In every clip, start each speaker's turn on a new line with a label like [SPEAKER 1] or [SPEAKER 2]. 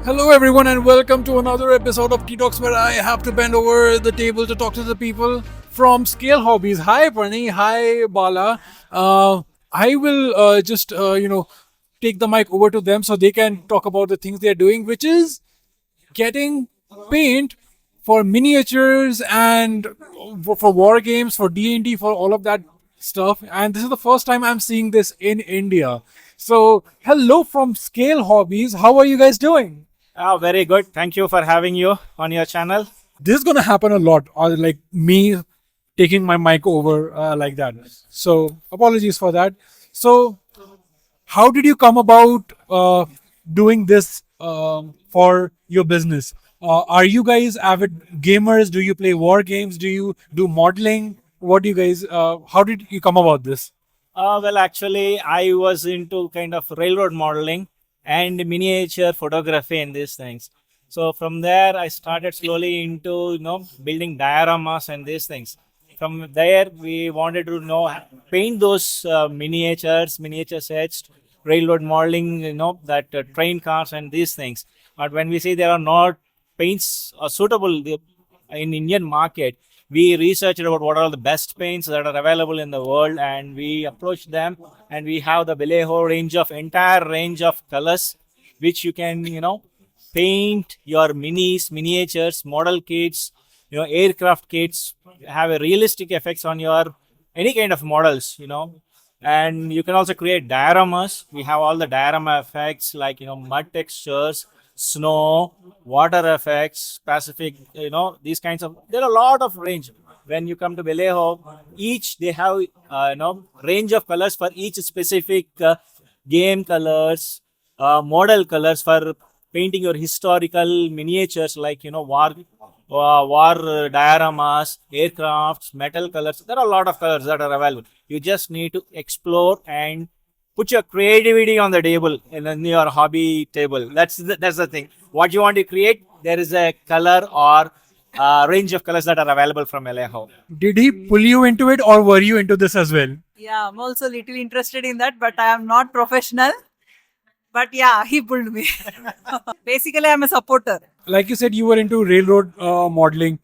[SPEAKER 1] Hello, everyone, and welcome to another episode of TTOX, where I have to bend over the table to talk to the people from Scale Hobbies. Hi, Phani. Hi, Bala. I will just take the mic over to them so they can talk about the things they're doing, which is getting paint for miniatures and for war games, for D&D, for all of that stuff. And this is the first time I'm seeing this in India. So, hello from Scale Hobbies. How are you guys doing?
[SPEAKER 2] Very good. Thank you for having you on your channel.
[SPEAKER 1] This is gonna happen a lot, or like me taking my mic over like that. So apologies for that. So how did you come about doing this for your business? Are you guys avid gamers? Do you play war games? Do you do modeling? What do you guys? How did you come about this?
[SPEAKER 2] Actually, I was into kind of railroad modeling and miniature photography and these things. So from there, I started slowly into building dioramas and these things. From there, we wanted to paint those miniature sets, railroad modeling, that train cars and these things. But when we say there are not paints suitable in Indian market, we researched about what are the best paints that are available in the world, and we approached them, and we have the Vallejo range of entire range of colors which you can paint your minis, miniatures, model kits, aircraft kits, have a realistic effects on your any kind of models, and you can also create dioramas. We have all the diorama effects like mud textures, snow, water effects, Pacific, these kinds of. There are a lot of range. When you come to Vallejo, each they have range of colors for each specific game colors, model colors for painting your historical miniatures like war dioramas, aircrafts, metal colors. There are a lot of colors that are available. You just need to explore and put your creativity on the table in your hobby table. That's the thing. What you want to create, there is a color or range of colors that are available from Alejo.
[SPEAKER 1] Did he pull you into it, or were you into this as well?
[SPEAKER 3] Yeah, I'm also little interested in that, but I am not professional. But yeah, he pulled me. Basically, I'm a supporter.
[SPEAKER 1] Like you said, you were into railroad modeling.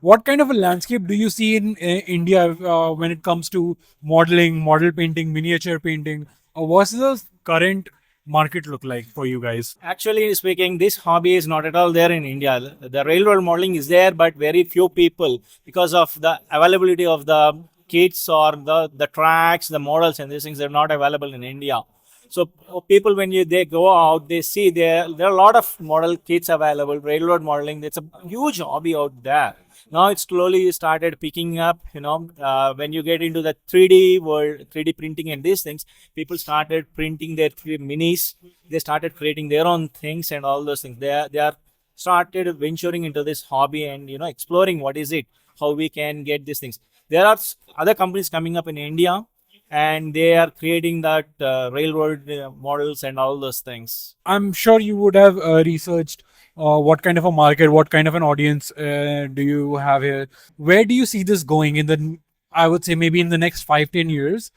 [SPEAKER 1] What kind of a landscape do you see in India when it comes to modeling, model painting, miniature painting? What's the current market look like for you guys?
[SPEAKER 2] Actually speaking, this hobby is not at all there in India. The railroad modeling is there, but very few people because of the availability of the kits or the tracks, the models, and these things are not available in India. So people, when they go out, they see there are a lot of model kits available. Railroad modeling, it's a huge hobby out there. Now it slowly started picking up. When you get into the 3D world, 3D printing and these things, people started printing their minis. They started creating their own things and all those things. They are started venturing into this hobby and exploring what is it, how we can get these things. There are other companies coming up in India, and they are creating that railroad models and all those things.
[SPEAKER 1] I'm sure you would have researched what kind of a market, what kind of an audience do you have here? Where do you see this going in the, I would say maybe in the next 5-10 years?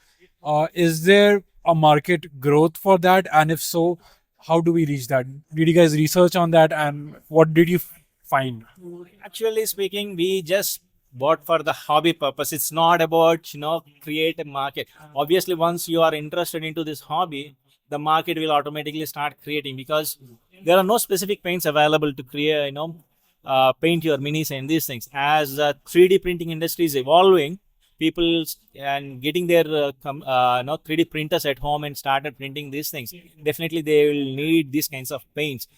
[SPEAKER 1] Is there a market growth for that? And if so, how do we reach that? Did you guys research on that, and what did you find?
[SPEAKER 2] Actually speaking, we just bought for the hobby purpose. It's not about create a market. Obviously, once you are interested into this hobby, the market will automatically start creating, because there are no specific paints available to create paint your minis and these things. As 3D printing industry is evolving, people and getting their 3D printers at home and started printing these things, definitely they will need these kinds of paints.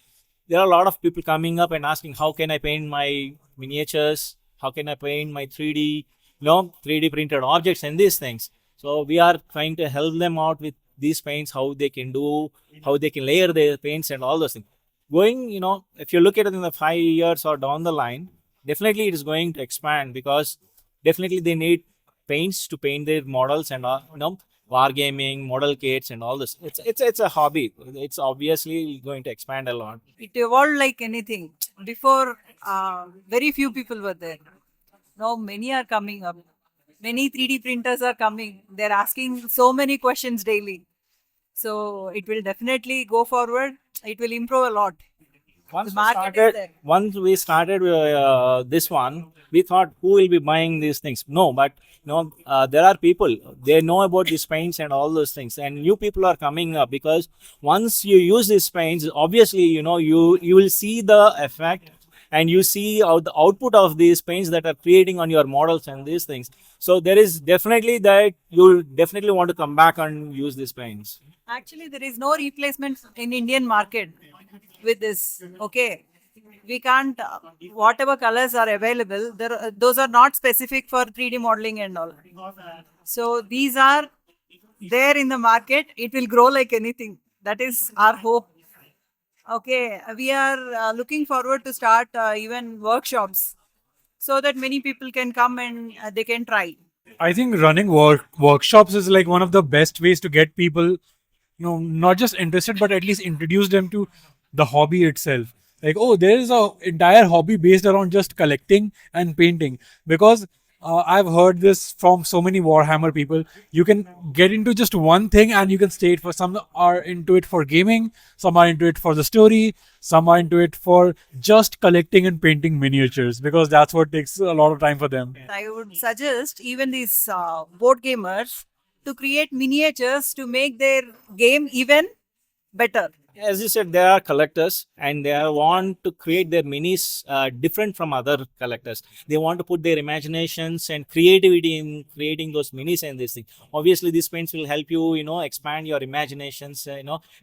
[SPEAKER 2] There are a lot of people coming up and asking, how can I paint my miniatures, how can I paint my 3D 3D printed objects and these things. So we are trying to help them out with these paints, how they can do, how they can layer their paints and all those things. Going, if you look at it in the 5 years or down the line, definitely it is going to expand, because definitely they need paints to paint their models and wargaming, model kits and all this. It's a hobby. It's obviously going to expand a lot.
[SPEAKER 3] It evolved like anything. Before, very few people were there. Now, many are coming up. Many 3D printers are coming. They're asking so many questions daily. So, it will definitely go forward. it will improve a lot.
[SPEAKER 2] Once
[SPEAKER 3] The
[SPEAKER 2] we
[SPEAKER 3] market is
[SPEAKER 2] started,
[SPEAKER 3] there.
[SPEAKER 2] this one, we thought who will be buying these things? No, but there are people. They know about these paints and all those things, and new people are coming up because once you use these paints, obviously you will see the effect, and you see the output of these paints that are creating on your models and these things. So there is definitely that you'll definitely want to come back and use these paints.
[SPEAKER 3] Actually, there is no replacement in Indian market with this. Okay, we can't. Whatever colors are available, those are not specific for 3D modeling and all. So these are there in the market. It will grow like anything. That is our hope. Okay, we are looking forward to start even workshops so that many people can come and they can try.
[SPEAKER 1] I think running workshops is like one of the best ways to get people, not just interested, but at least introduce them to the hobby itself. Like, oh, there is a entire hobby based around just collecting and painting. Because I've heard this from so many Warhammer people. You can get into just one thing and you can stay it for. Some are into it for gaming, some are into it for the story, some are into it for just collecting and painting miniatures because that's what takes a lot of time for them.
[SPEAKER 3] I would suggest even these board gamers to create miniatures to make their game even better.
[SPEAKER 2] As you said, there are collectors and they want to create their minis different from other collectors. They want to put their imaginations and creativity in creating those minis and this thing. Obviously, these paints will help you, expand your imaginations,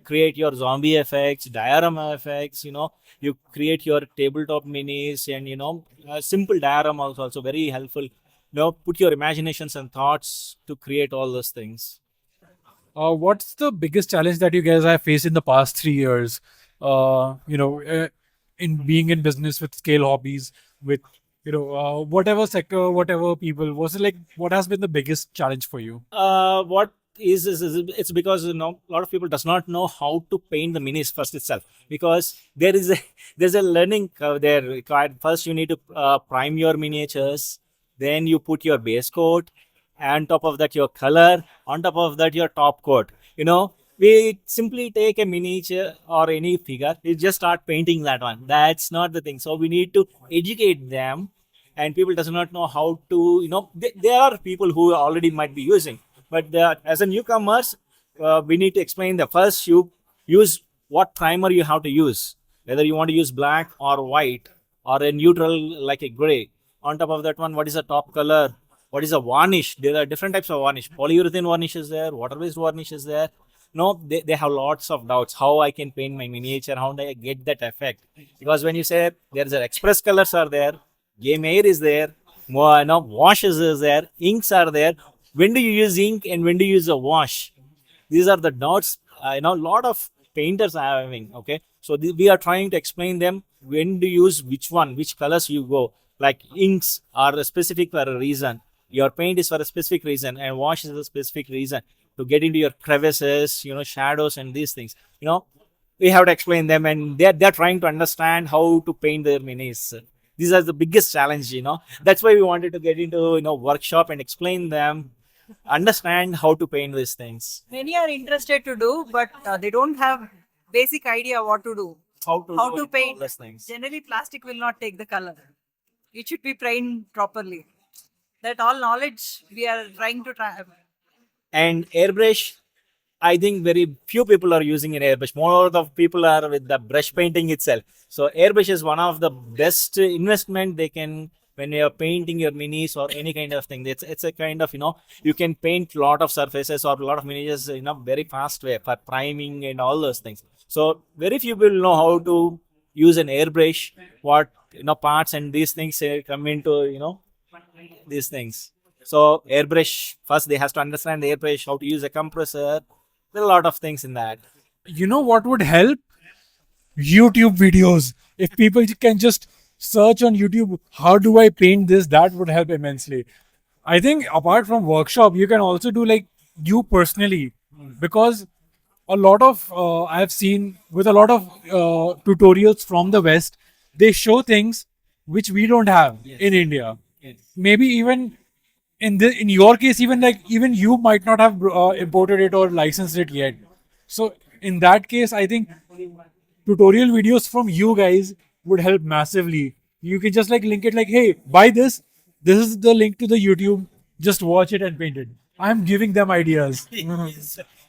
[SPEAKER 2] create your zombie effects, diorama effects, you create your tabletop minis and, simple dioramas also very helpful. Put your imaginations and thoughts to create all those things.
[SPEAKER 1] What's the biggest challenge that you guys have faced in the past 3 years? In being in business with scale hobbies, with whatever sector, whatever people. Was it like what has been the biggest challenge for you?
[SPEAKER 2] What is it's because a lot of people does not know how to paint the minis first itself, because there's a learning curve there required. First you need to prime your miniatures, then you put your base coat, and top of that your color, on top of that your top coat. We simply take a miniature or any figure, we just start painting that one. That's not the thing. So we need to educate them, and people does not know how to. There are people who already might be using, but as a newcomers, we need to explain the first you use what primer you have to use, whether you want to use black or white or a neutral like a gray. On top of that one, what is the top color, what is a varnish. There are different types of varnish. Polyurethane varnish is there, water based varnish is there. No, they have lots of doubts how I can paint my miniature, how do I get that effect. Because when you say there is an express colors are there, game air is there, washes is there, inks are there. When do you use ink and when do you use a wash? These are the doubts. Lot of painters are having. Okay, so we are trying to explain them when to use which one, which colors you go. Like inks are specific for a reason. Your paint is for a specific reason, and wash is a specific reason to get into your crevices, shadows and these things. We have to explain them, and they're trying to understand how to paint their minis. These are the biggest challenge. That's why we wanted to get into workshop and explain them, understand how to paint these things.
[SPEAKER 3] Many are interested to do, but they don't have basic idea what to do.
[SPEAKER 2] How
[SPEAKER 3] How to
[SPEAKER 2] do
[SPEAKER 3] paint.
[SPEAKER 2] all those things.
[SPEAKER 3] Generally, plastic will not take the color. It should be painted properly. That all knowledge we are trying to try.
[SPEAKER 2] And airbrush, I think very few people are using an airbrush. More of the people are with the brush painting itself. So airbrush is one of the best investment they can when you are painting your minis or any kind of thing. It's a kind of you can paint lot of surfaces or a lot of miniatures very fast way for priming and all those things. So very few people know how to use an airbrush, what parts and these things come into these things. So airbrush, first they has to understand the airbrush, how to use a compressor. There are a lot of things in that.
[SPEAKER 1] You know what would help? YouTube videos. If people can just search on YouTube, how do I paint this? That would help immensely. I think apart from workshop, you can also do like you personally, because a lot of I have seen with a lot of tutorials from the West, they show things which we don't have in India. Maybe even in your case, even you might not have imported it or licensed it yet. So in that case, I think tutorial videos from you guys would help massively. You can just like link it like, hey, buy this. This is the link to the YouTube. Just watch it and paint it. I'm giving them ideas.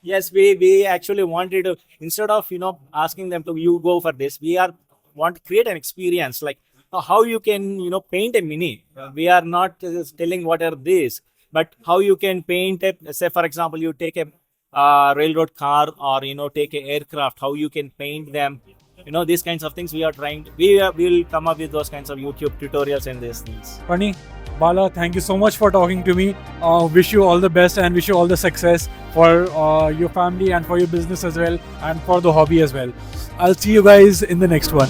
[SPEAKER 2] Yes, we actually wanted to, instead of asking them to you go for this, we are want to create an experience like how you can paint a mini. We are not just telling what are these, but how you can paint a, say for example, you take a railroad car or take a aircraft, how you can paint them. These kinds of things we are trying. We will come up with those kinds of YouTube tutorials and these things.
[SPEAKER 1] Phani, Bala, thank you so much for talking to me. Wish you all the best and wish you all the success for your family and for your business as well and for the hobby as well. I'll see you guys in the next one.